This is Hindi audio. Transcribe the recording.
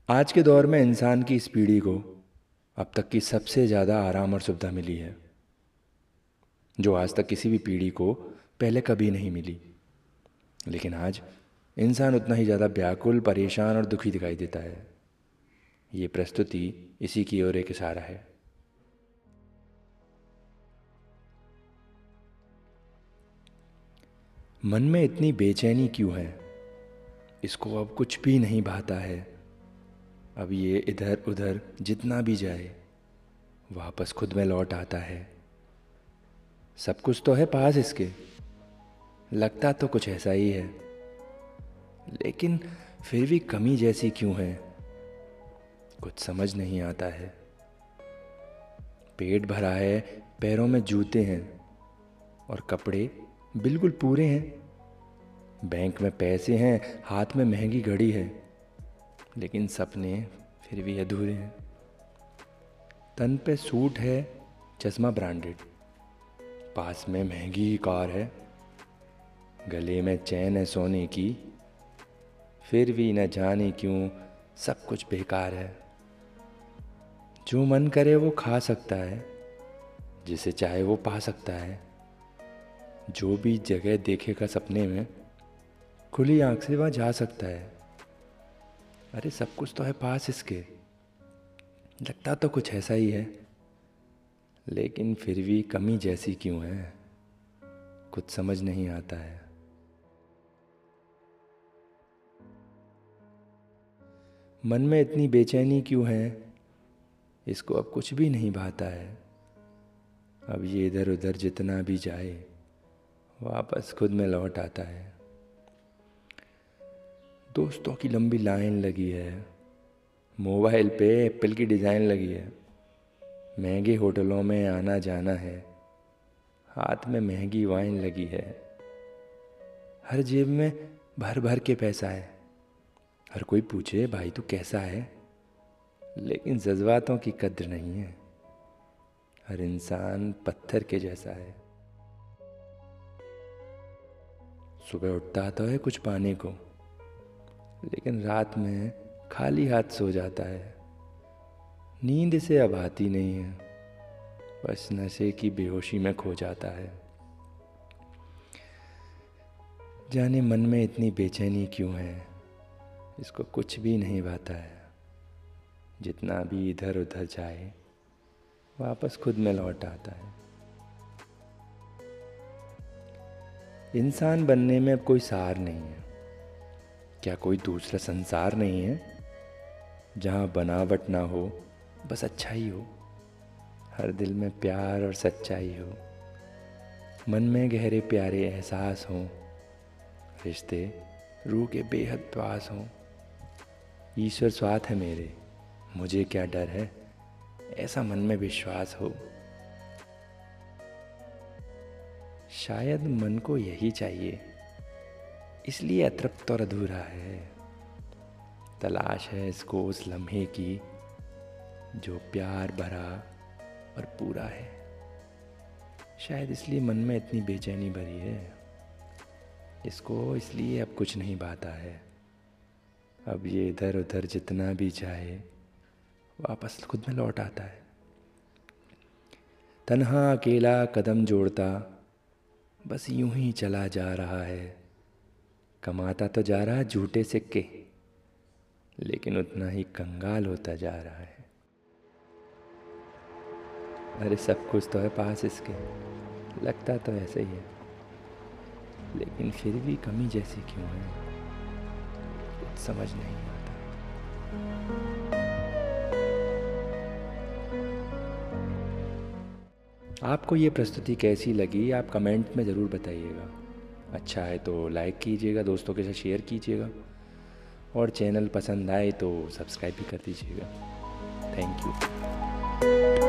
आज के दौर में इंसान की इस पीढ़ी को अब तक की सबसे ज़्यादा आराम और सुविधा मिली है, जो आज तक किसी भी पीढ़ी को पहले कभी नहीं मिली। लेकिन आज इंसान उतना ही ज़्यादा व्याकुल, परेशान और दुखी दिखाई देता है। ये प्रस्तुति इसी की ओर एक इशारा है। मन में इतनी बेचैनी क्यों है? इसको अब कुछ भी नहीं भाता है। अब ये इधर उधर जितना भी जाए वापस खुद में लौट आता है। सब कुछ तो है पास इसके, लगता तो कुछ ऐसा ही है, लेकिन फिर भी कमी जैसी क्यों है, कुछ समझ नहीं आता है। पेट भरा है, पैरों में जूते हैं और कपड़े बिल्कुल पूरे हैं। बैंक में पैसे हैं, हाथ में महंगी घड़ी है, लेकिन सपने फिर भी अधूरे हैं। तन पे सूट है, चश्मा ब्रांडेड, पास में महंगी कार है, गले में चैन है सोने की, फिर भी न जाने क्यों सब कुछ बेकार है। जो मन करे वो खा सकता है, जिसे चाहे वो पा सकता है। जो भी जगह देखेगा सपने में खुली आंख से वहाँ जा सकता है। अरे सब कुछ तो है पास इसके, लगता तो कुछ ऐसा ही है, लेकिन फिर भी कमी जैसी क्यों है, कुछ समझ नहीं आता है। मन में इतनी बेचैनी क्यों है, इसको अब कुछ भी नहीं भाता है। अब ये इधर उधर जितना भी जाए वापस खुद में लौट आता है। दोस्तों की लंबी लाइन लगी है, मोबाइल पे एप्पल की डिज़ाइन लगी है, महंगे होटलों में आना जाना है, हाथ में महंगी वाइन लगी है, हर जेब में भर भर के पैसा है। हर कोई पूछे भाई तू कैसा है, लेकिन जज्बातों की कद्र नहीं है। हर इंसान पत्थर के जैसा है। सुबह उठता तो है कुछ पाने को, लेकिन रात में खाली हाथ सो जाता है। नींद इसे अब आती नहीं है, बस नशे की बेहोशी में खो जाता है। जाने मन में इतनी बेचैनी क्यों है, इसको कुछ भी नहीं भाता है। जितना भी इधर उधर जाए वापस खुद में लौट आता है। इंसान बनने में अब कोई सार नहीं है। क्या कोई दूसरा संसार नहीं है जहाँ बनावट ना हो, बस अच्छा ही हो। हर दिल में प्यार और सच्चाई हो, मन में गहरे प्यारे एहसास हों, रिश्ते रूह के बेहद पास हों। ईश्वर साथ है मेरे, मुझे क्या डर है, ऐसा मन में विश्वास हो। शायद मन को यही चाहिए, इसलिए अतृप्त और अधूरा है। तलाश है इसको उस लम्हे की जो प्यार भरा और पूरा है। शायद इसलिए मन में इतनी बेचैनी भरी है, इसको इसलिए अब कुछ नहीं भाता है। अब ये इधर उधर जितना भी जाए वापस खुद में लौट आता है। तन्हा अकेला कदम जोड़ता बस यूं ही चला जा रहा है। कमाता तो जा रहा झूठे सिक्के, लेकिन उतना ही कंगाल होता जा रहा है। अरे सब कुछ तो है पास इसके, लगता तो ऐसे ही है, लेकिन फिर भी कमी जैसी क्यों है, कुछ समझ नहीं आता। आपको ये प्रस्तुति कैसी लगी, आप कमेंट में ज़रूर बताइएगा। अच्छा है तो लाइक कीजिएगा, दोस्तों के साथ शेयर कीजिएगा, और चैनल पसंद आए तो सब्सक्राइब भी कर दीजिएगा। Thank you.